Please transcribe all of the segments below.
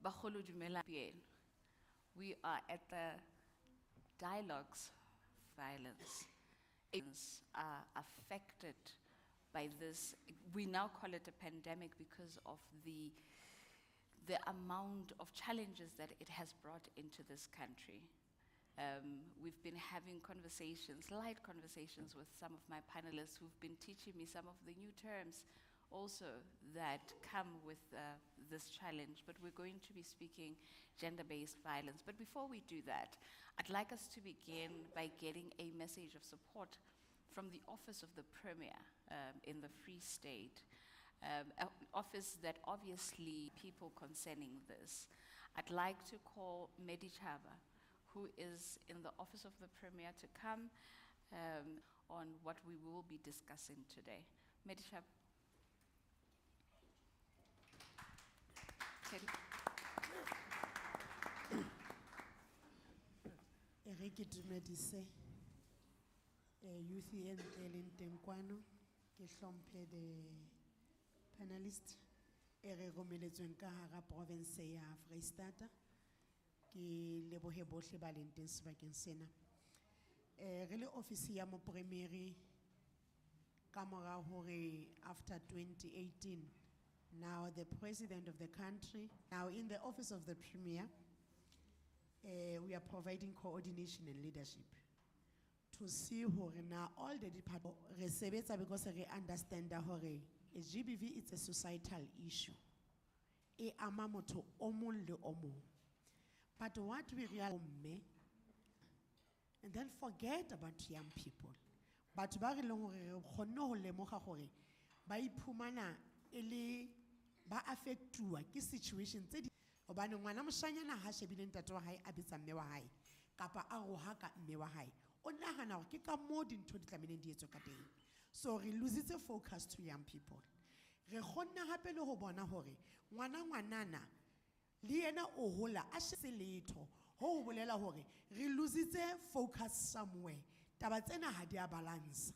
Bagolo dumela bien. We are at the dialogues violence. Are affected by this. We now call it a pandemic because of the amount of challenges that it has brought into this country. We've been having conversations, light conversations with some of my panelists who've been teaching me some of the new terms also that come with this challenge, but we're going to be speaking gender-based violence. But before we do that, I'd like us to begin by getting a message of support from the Office of the Premier in the Free State, an office that obviously people concerning this. I'd like to call Medi Chaba, who is in the Office of the Premier, to come on what we will be discussing today. Medi Chaba. Ke dumedise youth e leng teng kwano ke hlomphe the panelist e re romeletsweng ka hara province ya Vrystaat ke lebohe bohle ba leng teng sebakeng sena re le office ya mo premier ka mora hore after 2018 now the president of the country now in the office of the premier we are providing coordination and leadership to see hore now all the departments resebetsa because we understand that hore GBV is a societal issue e ama motho o mong le o mong, but what we realize and then forget about young people but ba re leng hore re kgonne ho lemoga gore ba iphumana ele ba affectuwa ke situation tse di obane ngwana moshanyana ha shebile ntate wa hae a betsa mme wa hae kapa a roha ka mme wa hae o nahana hore ke ka mo dintho di tlameleng di etswe ka teng. So re lositse focus to young people. Re kgonna hape le ho bona hore ngwanana le yena o hola a se letho ho bolela hore re lositse focus somewhere. Taba tsena ha di a balance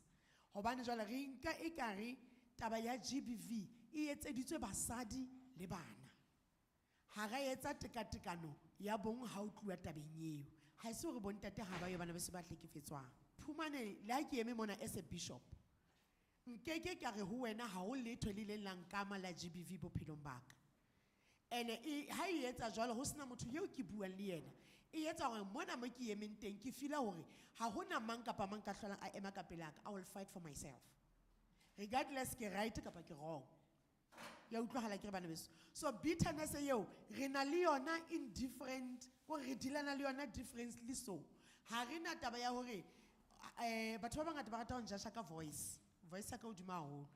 hobane jwale re nka ekare taba ya GBV e etseditswe basadi le bana ha ga etsa tekatekano ya bong ha o tluwa tabeng eo ha se hore bontate ha ba yo bana ba se ba hlekefetswang phumane la ke eme mona as a bishop nkeke ka re ho wena ha o letho le leng lang kama la GBV bophelong baka ene ha e etsa jwalo ho sena motho eo ke buang le yena e etsa hore mona mo ke emeng teng ke fila hore ha hona mang kapa mang ka hlolang a ema ka pelaka. I will fight for myself regardless ke right kapa ke wrong ya utlwahala ke bana beso. So bitterness eo re na le yona in different ko re dilana le yona differently, so ha re na taba ya hore batho ba bangata ba rata ho njasha ka voice ya ka hodima haholo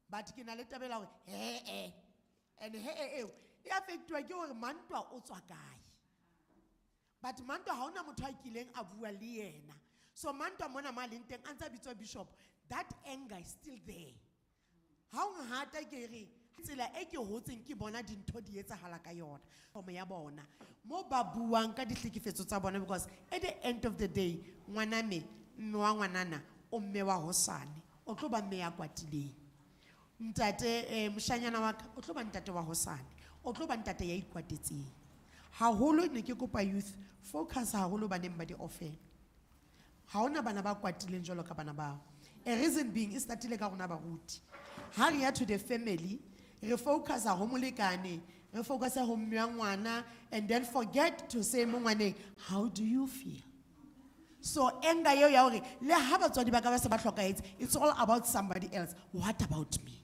but ke na le tabela hore and eo e affectwa ke hore mantwa o tswa kae but mantwa ha ona motho a kileng a bua le yena. So mantwa mona ma leng teng a ntse bitswa bishop, that anger is still there. Ha o ngata ke re tsela e ke hotseng ke bona dintho di etsahala ka yona from ya bona mo ba buang ka dihlekefetso tsa bona, because at the end of the day ngwana me wa ngwanana o mme wa hosane o tlo ba mme ya kwatileng, ntate moshanyana wa ka o tlo ba ntate wa hosane o tlo ba ntate ya ikwatetseng. Haholo ne ke kopa youth focus haholo baneng ba di offend ha ona bana ba kwatileng jwalo ka bana bao. A reason being is that le ka rona ba ruti ha re ya to the family re focus ha ho molekane re focus ha ho mme wa ngwana and then forget to say mongwane how do you feel. So anger yo ya hore le ha batswadi ba ka ba se ba hlokaetse, it's all about somebody else. What about me?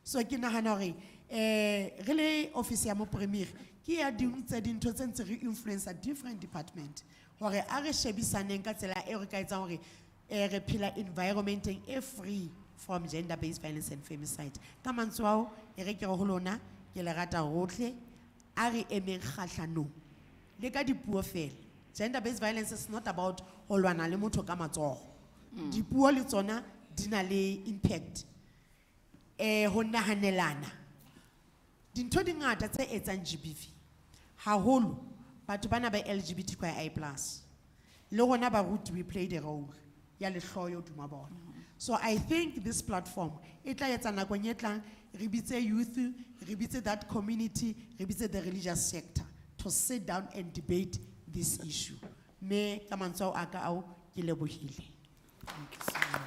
So ke nahana hore re le office ya mo premier ke ya dintse dintho tse ntse re influence a different department hore a re shebisaneng ka tsela e re ka etsa hore re phela environment e free from gender-based violence and femicide. Ka mantswe ao e re ke re ho lona ke le rata hohle a re emeng kgahlano le ka dipuo fela. Gender-based violence is not about ho lwana le motho ka matsogo. Dipuo le tsona di na le impact ho nahanelana dintho di ngata tse etsang GBV haholo batho bana ba LGBTQIA+ le rona ba ruti we played a role ya lehloyo duma bona. So I think this platform it tla etsa nakong e tlang re bitse youth, re bitse that community, re bitse the religious sector to sit down and debate this issue. Me ka mantswe a ka ao ke lebohile. Thank you so much.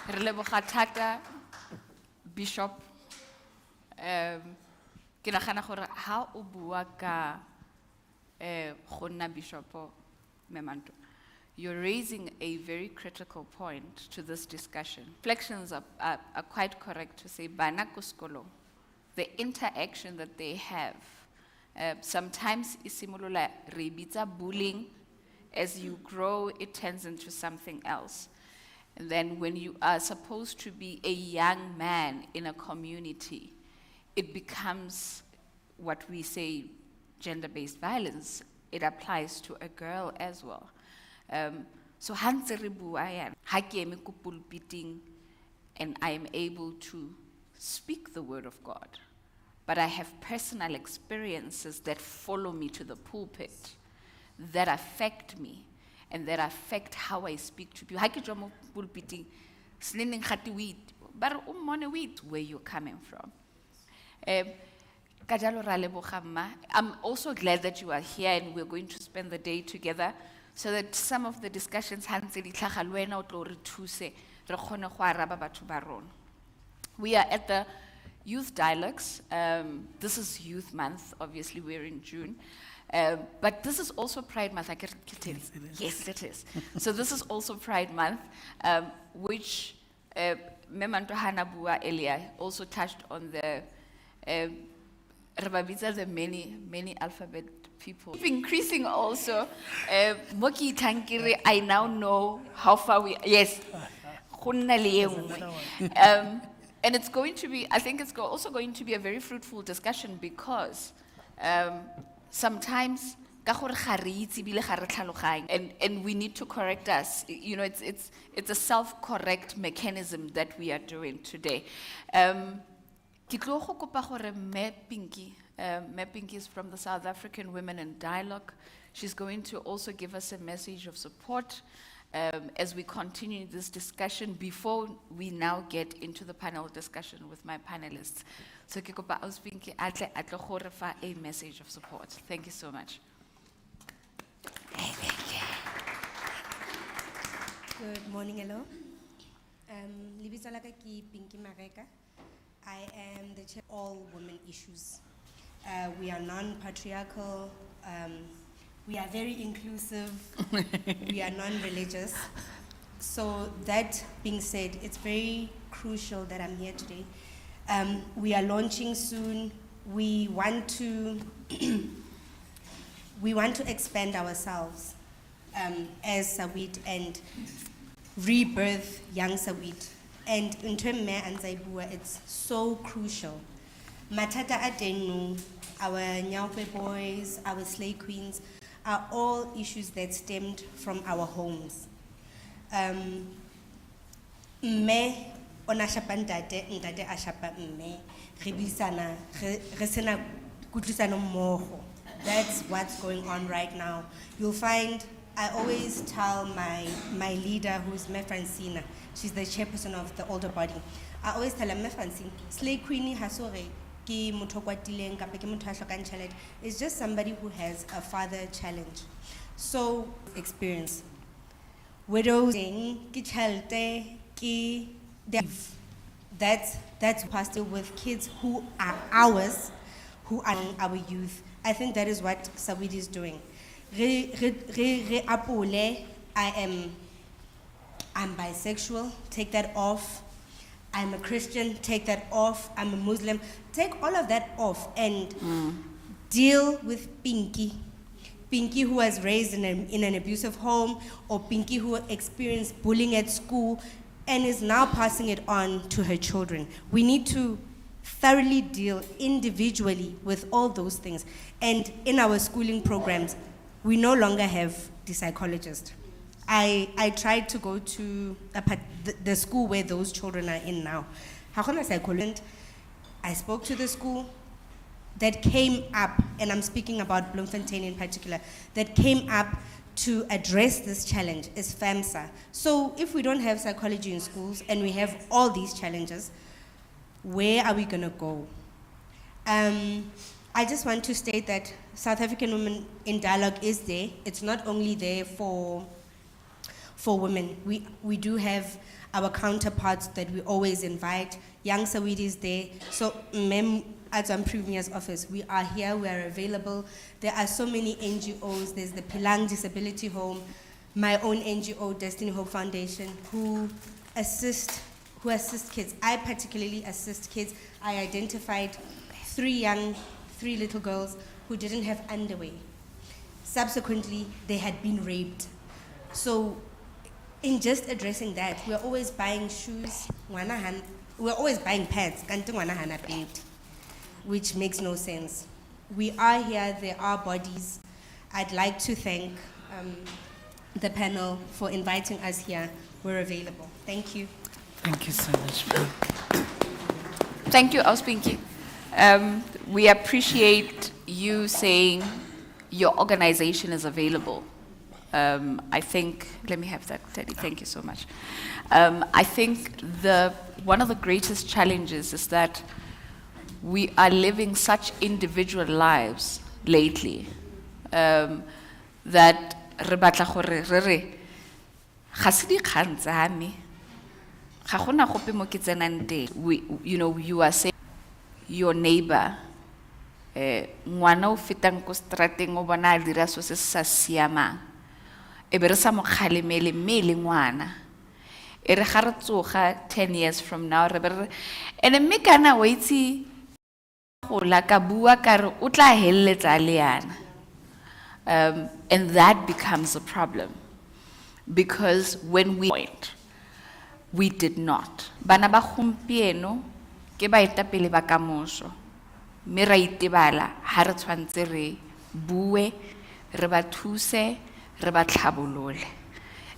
Re leboga thata, Bishop. Ke nagana gore ha o bua ka go nna bishopo, Memanto, you're raising a very critical point to this discussion. Reflections are quite correct to say, bana ko sekolong, the interaction that they have, sometimes isimolola re bitsa bullying. As you grow, it turns into something else. And then when you are supposed to be a young man in a community, it becomes what we say gender-based violence. It applies to a girl as well. So hantse re bua yana, ha ke eme ko pulpiting and I am able to speak the word of God, but I have personal experiences that follow me to the pulpit, that affect me, and that affect how I speak to people. Ha ke tswa mo pulpiting, sneneng gate wheat, but where you're coming from. Ka jalo ra leboga mma. I'm also glad that you are here and we're going to spend the day together so that some of the discussions ha ntse di tlhaga le wena o tlo re thuse re kgone go araba batho ba rona. We are at the Youth Dialogues. This is Youth Month, obviously we're in June. But this is also Pride Month. I can tell you. Yes, it is. So this is also Pride Month, which Memanto Hanabua earlier also touched on the the many alphabet people. Increasing also. Moki Tankiri, I now know how far we. Yes. And it's going to be, I think it's also going to be a very fruitful discussion because sometimes and we need to correct us. You know, it's a self-correct mechanism that we are doing today. Pinky is from the South African Women in Dialogue. She's going to also give us a message of support as we continue this discussion before we now get into the panel discussion with my panelists. So Kikopa Auspinki atle for a message of support. Thank you so much. Good morning, hello. Libizalaka ki Pinky Mareka. I am the chair of all women issues. We are non-patriarchal. We are very inclusive. We are non-religious. So that being said, it's very crucial that I'm here today. We are launching soon. We want to expand ourselves as Sawit and rebirth young Sawit. And in terms of Anzaibua, it's so crucial. Matata Adenu, our Nyaupe boys, our slay queens, are all issues that stemmed from our homes. Mme ona shapa ntate ashapa mme re buisana re sena kutlwisano mmogo. That's what's going on right now. You'll find, I always tell my leader, who's Me Francina, she's the chairperson of the older body. I always tell her, Me Francine, slay queenie hasore ki motho kwa tileng kapa ke motho a hlokang challenge. It's just somebody who has a father challenge. So experience. Widows ki chalte ki that's pastor with kids who are ours, who are our youth. I think that is what Sawit is doing. I'm bisexual, take that off. I'm a Christian, take that off. I'm a Muslim, take all of that off and deal with Pinky. Pinky who was raised in an abusive home, or Pinky who experienced bullying at school and is now passing it on to her children. We need to thoroughly deal individually with all those things. And in our schooling programs, we no longer have the psychologist. I tried to go to the school where those children are in now. I spoke to the school that came up, and I'm speaking about Bloemfontein in particular, that came up to address this challenge is FAMSA. So if we don't have psychology in schools and we have all these challenges, where are we gonna go? I just want to state that South African Women in Dialogue is there. It's not only there for women. We do have our counterparts that we always invite. Young Sawidi is there. So, Mem, as I'm Premier's office, we are here, we are available. There are so many NGOs. There's the Pilang Disability Home, my own NGO, Destiny Hope Foundation, who assist kids. I particularly assist kids. I identified three little girls who didn't have underwear. Subsequently, they had been raped. So, in just addressing that, we're always buying shoes, we're always buying pads, which makes no sense. We are here, there are bodies. I'd like to thank the panel for inviting us here. We're available. Thank you. Thank you so much, ma'am. Thank you, Auspinki. We appreciate you saying your organization is available. I think, let me have that, Teddy, thank you so much. I think one of the greatest challenges is that we are living such individual lives lately that re batla gore re re ga se dikgang tsa me ga gona gope mo ke tsenang teng. You are saying your neighbor ngwana o fetang ko strateng o bona a dira so se sa siamang e be re sa mo kgalemele mme le ngwana e re ga re tsoga 10 years from now re be re ene mme kana wa itse go la ka bua ka re o tla helletsa le yana. And that becomes a problem because when we did not. Bana ba gompieno ke baetapele ba kamoso mme ra itebala ha re tshwantse re bue re ba thuse re ba tlhabolole.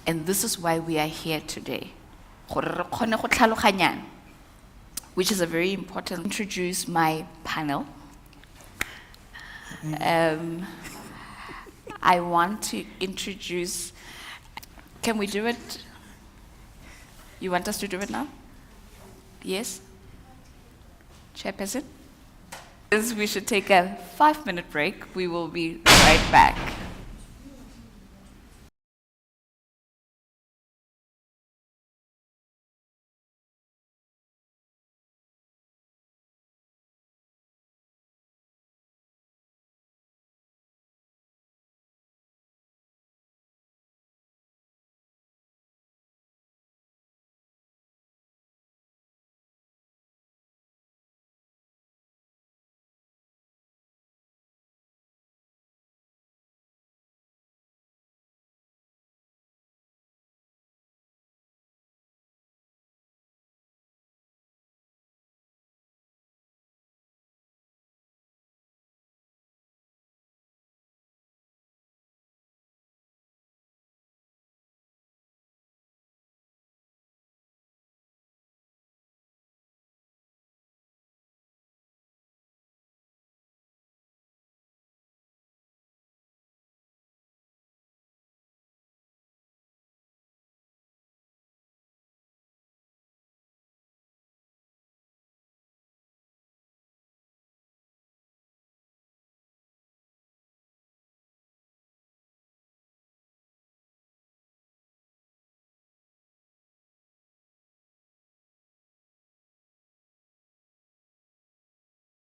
And this is why we are here today, gore re kgone go tlhaloganyana, which is a very important. Introduce my panel. I want to introduce, can we do it? You want us to do it now? Yes? Chairperson? We should take a 5-minute break. We will be right back.